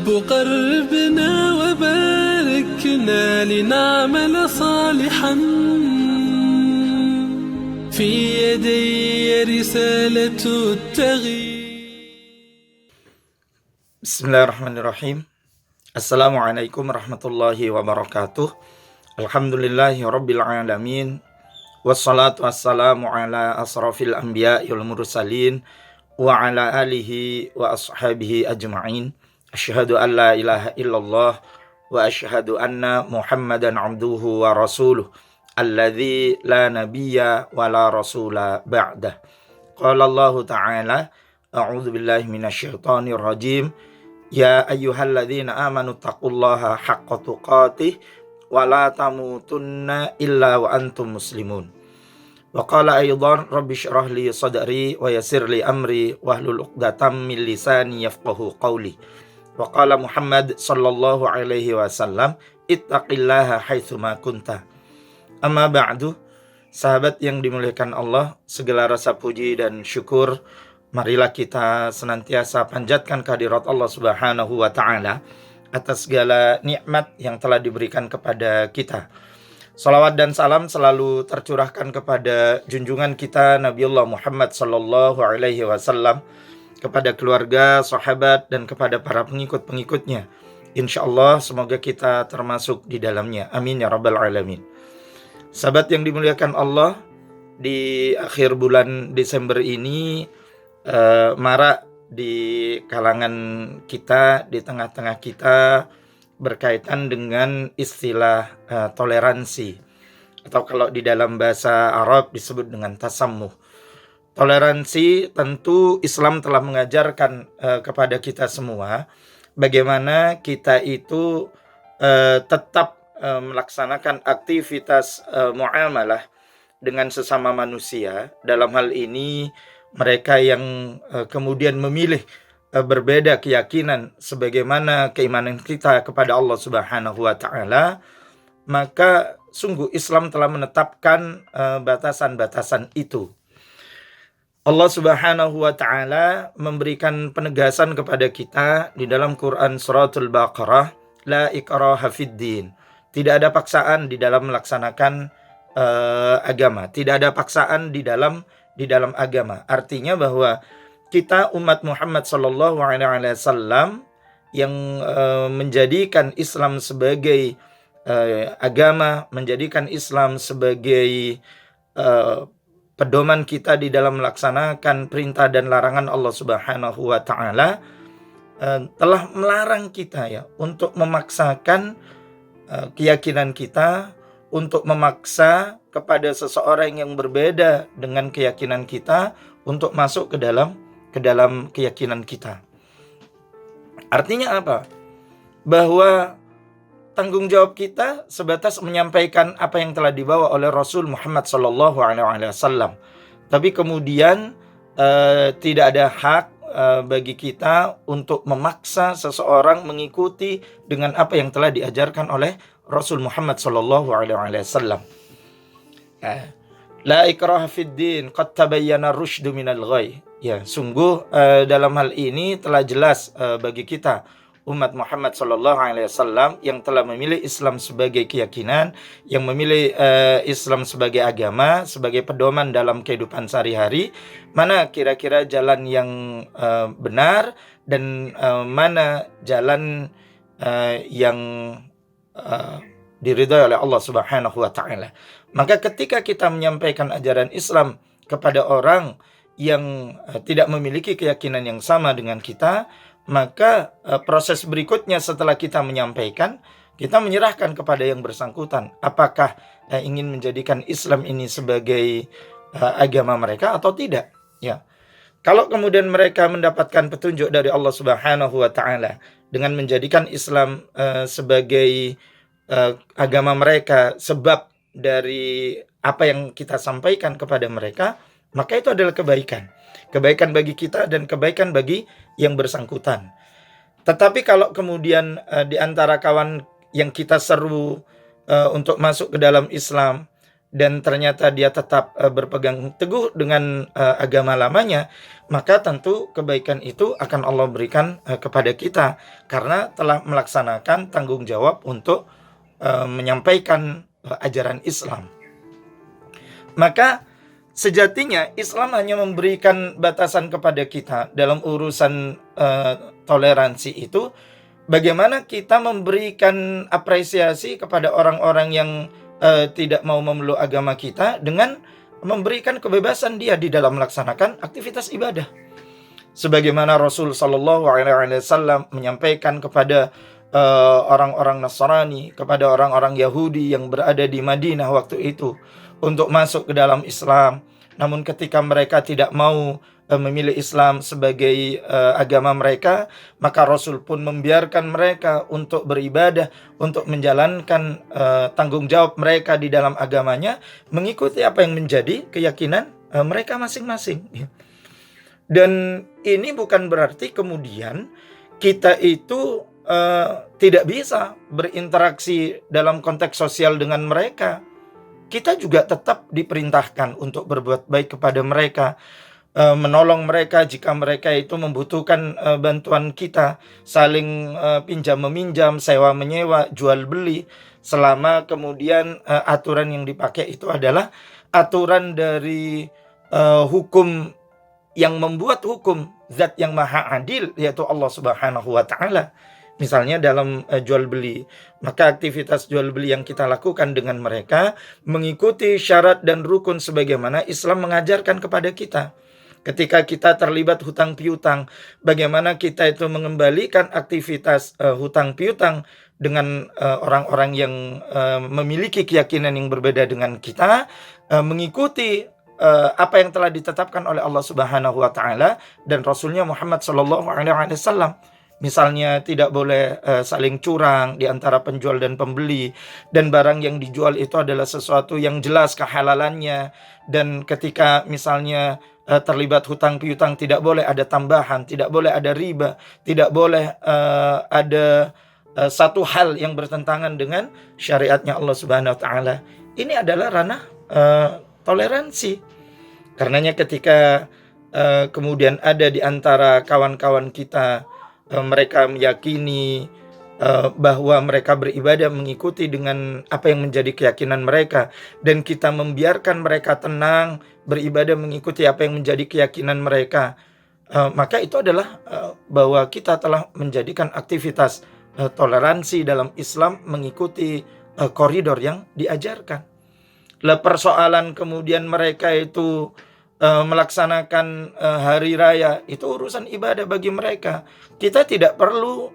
قربنا وباركنا لنعمل صالحا في يدي رسالة التغيير. بسم الله الرحمن الرحيم. Assalamualaikum warahmatullahi wabarakatuh. Alhamdulillahi rabbil alamin. Wassalatu wassalamu ala asrafil anbiya'i wal mursalin wa ala alihi wa ashabihi ajma'in. Asyhadu an la ilaha illallah wa asyhadu anna Muhammadan abduhu wa rasuluh alladzi la nabiyya wa la rasula ba'dah. Qala Allah ta'ala, a'udzu billahi minasyaitonir rajim. Ya ayyuhalladzina amanu taqullaha haqqa tuqatih wa la tamutunna illa wa antum muslimun. Wa qala aydan rabbi shrah li sadri wa yassir li amri wahlul 'uqdatam min lisani yafqahu qawli. Wa qala Muhammad sallallahu alaihi wasallam ittaqillaha haitsu ma kunta. Amma ba'du, sahabat yang dimuliakan Allah, segala rasa puji dan syukur marilah kita senantiasa panjatkan kehadirat Allah Subhanahu wa taala atas segala nikmat yang telah diberikan kepada kita. Salawat dan salam selalu tercurahkan kepada junjungan kita Nabiullah Muhammad sallallahu alaihi wasallam, kepada keluarga, sahabat, dan kepada para pengikut-pengikutnya. Insyaallah semoga kita termasuk di dalamnya. Amin ya rabbal alamin. Sahabat yang dimuliakan Allah, di akhir bulan Desember ini marak di kalangan kita, di tengah-tengah kita, berkaitan dengan istilah toleransi, atau kalau di dalam bahasa Arab disebut dengan tasammuh. Toleransi, tentu Islam telah mengajarkan kepada kita semua bagaimana kita itu tetap melaksanakan aktivitas muamalah dengan sesama manusia. Dalam hal ini mereka yang kemudian memilih berbeda keyakinan sebagaimana keimanan kita kepada Allah Subhanahu wa taala, maka sungguh Islam telah menetapkan batasan-batasan itu. Allah Subhanahu wa taala memberikan penegasan kepada kita di dalam Quran suratul Baqarah, la ikraha fid din. Tidak ada paksaan di dalam melaksanakan agama. Tidak ada paksaan di dalam agama. Artinya bahwa kita umat Muhammad sallallahu alaihi wasallam yang menjadikan Islam sebagai agama, menjadikan Islam sebagai pedoman kita di dalam melaksanakan perintah dan larangan Allah Subhanahu wa taala, telah melarang kita untuk memaksakan keyakinan kita, untuk memaksa kepada seseorang yang berbeda dengan keyakinan kita untuk masuk ke dalam keyakinan kita. Artinya apa? Bahwa tanggung jawab kita sebatas menyampaikan apa yang telah dibawa oleh Rasul Muhammad sallallahu alaihi wasallam. Tapi kemudian tidak ada hak bagi kita untuk memaksa seseorang mengikuti dengan apa yang telah diajarkan oleh Rasul Muhammad sallallahu alaihi wasallam. La ikraha fid din, qad tabayyana rusydu minal ghayy. Ya, sungguh dalam hal ini telah jelas bagi kita umat Muhammad sallallahu alaihi wasallam yang telah memilih Islam sebagai keyakinan, yang memilih Islam sebagai agama, sebagai pedoman dalam kehidupan sehari-hari, mana kira-kira jalan yang benar dan mana jalan yang diridhai oleh Allah Subhanahu wa taala. Maka ketika kita menyampaikan ajaran Islam kepada orang yang tidak memiliki keyakinan yang sama dengan kita, maka proses berikutnya setelah kita menyampaikan, kita menyerahkan kepada yang bersangkutan apakah ingin menjadikan Islam ini sebagai agama mereka atau tidak. Ya. Kalau kemudian mereka mendapatkan petunjuk dari Allah Subhanahu wa taala dengan menjadikan Islam sebagai agama mereka sebab dari apa yang kita sampaikan kepada mereka, maka itu adalah kebaikan. Kebaikan bagi kita dan kebaikan bagi yang bersangkutan. Tetapi kalau kemudian di antara kawan yang kita seru untuk masuk ke dalam Islam, dan ternyata dia tetap berpegang teguh dengan agama lamanya, maka tentu kebaikan itu akan Allah berikan kepada kita karena telah melaksanakan tanggung jawab untuk menyampaikan ajaran Islam. Maka sejatinya Islam hanya memberikan batasan kepada kita dalam urusan toleransi itu, bagaimana kita memberikan apresiasi kepada orang-orang yang tidak mau memeluk agama kita dengan memberikan kebebasan dia di dalam melaksanakan aktivitas ibadah. Sebagaimana Rasul Shallallahu Alaihi Wasallam menyampaikan kepada orang-orang Nasrani, kepada orang-orang Yahudi yang berada di Madinah waktu itu untuk masuk ke dalam Islam. Namun ketika mereka tidak mau memilih Islam sebagai agama mereka, maka Rasul pun membiarkan mereka untuk beribadah, untuk menjalankan tanggung jawab mereka di dalam agamanya, mengikuti apa yang menjadi keyakinan mereka masing-masing. Dan ini bukan berarti kemudian kita itu tidak bisa berinteraksi dalam konteks sosial dengan mereka. Kita juga tetap diperintahkan untuk berbuat baik kepada mereka, menolong mereka jika mereka itu membutuhkan bantuan kita, saling pinjam meminjam, sewa menyewa, jual beli, selama kemudian aturan yang dipakai itu adalah aturan dari hukum yang membuat hukum, zat yang maha adil, yaitu Allah Subhanahu wa Ta'ala. Misalnya dalam jual beli, maka aktivitas jual beli yang kita lakukan dengan mereka mengikuti syarat dan rukun sebagaimana Islam mengajarkan kepada kita. Ketika kita terlibat hutang piutang, bagaimana kita itu mengembalikan aktivitas hutang piutang dengan orang-orang yang memiliki keyakinan yang berbeda dengan kita, mengikuti apa yang telah ditetapkan oleh Allah Subhanahu wa Ta'ala dan Rasulnya Muhammad Sallallahu Alaihi Wasallam. Misalnya tidak boleh saling curang di antara penjual dan pembeli, dan barang yang dijual itu adalah sesuatu yang jelas kehalalannya, dan ketika misalnya terlibat hutang piutang tidak boleh ada tambahan, tidak boleh ada riba, tidak boleh ada satu hal yang bertentangan dengan syariatnya Allah Subhanahu wa Ta'ala. Ini adalah ranah toleransi. Karenanya ketika kemudian ada di antara kawan-kawan kita, mereka meyakini bahwa mereka beribadah mengikuti dengan apa yang menjadi keyakinan mereka, dan kita membiarkan mereka tenang beribadah mengikuti apa yang menjadi keyakinan mereka, maka itu adalah bahwa kita telah menjadikan aktivitas toleransi dalam Islam mengikuti koridor yang diajarkan. Lah persoalan kemudian mereka itu melaksanakan hari raya, itu urusan ibadah bagi mereka. Kita tidak perlu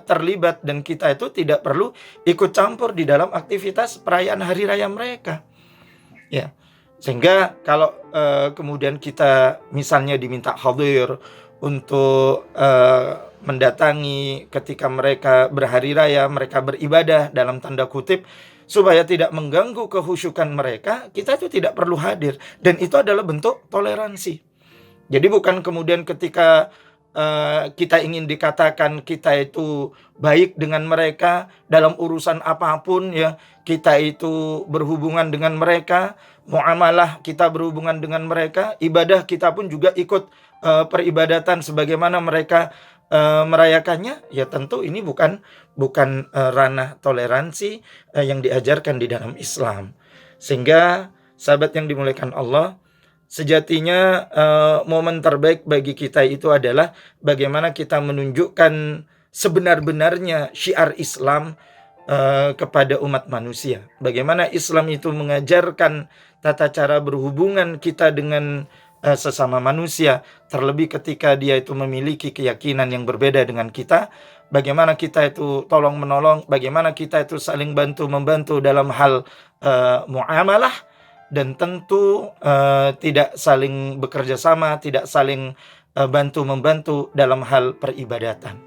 terlibat, dan kita itu tidak perlu ikut campur di dalam aktivitas perayaan hari raya mereka. Ya, sehingga kalau kemudian kita misalnya diminta hadir untuk mendatangi ketika mereka berhari raya, mereka beribadah dalam tanda kutip, supaya tidak mengganggu kehusyukan mereka, kita itu tidak perlu hadir. Dan itu adalah bentuk toleransi. Jadi bukan kemudian ketika kita ingin dikatakan kita itu baik dengan mereka dalam urusan apapun, ya, kita itu berhubungan dengan mereka, muamalah kita berhubungan dengan mereka, ibadah kita pun juga ikut peribadatan sebagaimana mereka merayakannya, ya tentu ini bukan ranah toleransi yang diajarkan di dalam Islam. Sehingga sahabat yang dimuliakan Allah, sejatinya momen terbaik bagi kita itu adalah bagaimana kita menunjukkan sebenar-benarnya syiar Islam kepada umat manusia. Bagaimana Islam itu mengajarkan tata cara berhubungan kita dengan sesama manusia, terlebih ketika dia itu memiliki keyakinan yang berbeda dengan kita. Bagaimana kita itu tolong menolong, bagaimana kita itu saling bantu-membantu dalam hal muamalah, dan tentu tidak saling bekerja sama, tidak saling bantu-membantu dalam hal peribadatan.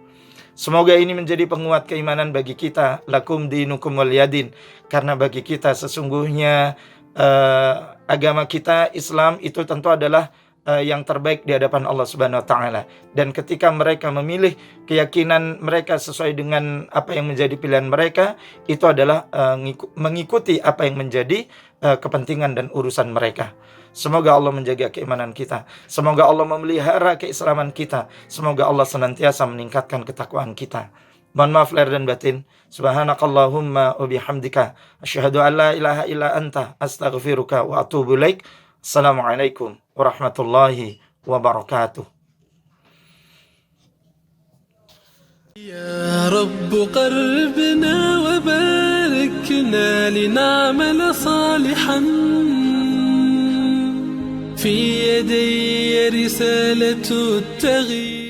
Semoga ini menjadi penguat keimanan bagi kita. Lakum dinukum waliyadin. Karena bagi kita sesungguhnya agama kita Islam itu tentu adalah yang terbaik di hadapan Allah Subhanahu wa taala. Dan ketika mereka memilih keyakinan mereka sesuai dengan apa yang menjadi pilihan mereka, itu adalah mengikuti apa yang menjadi kepentingan dan urusan mereka. Semoga Allah menjaga keimanan kita. Semoga Allah memelihara keislaman kita. Semoga Allah senantiasa meningkatkan ketakwaan kita. Mohon maaf lahir dan batin. Subhanakallahumma wa bihamdika asyhadu an la ilaha illa anta astaghfiruka wa atubu ilaik. Assalamualaikum warahmatullahi wabarakatuh. يا رب قربنا وباركنا لنعمل صالحا في يدي رسالة التغيير.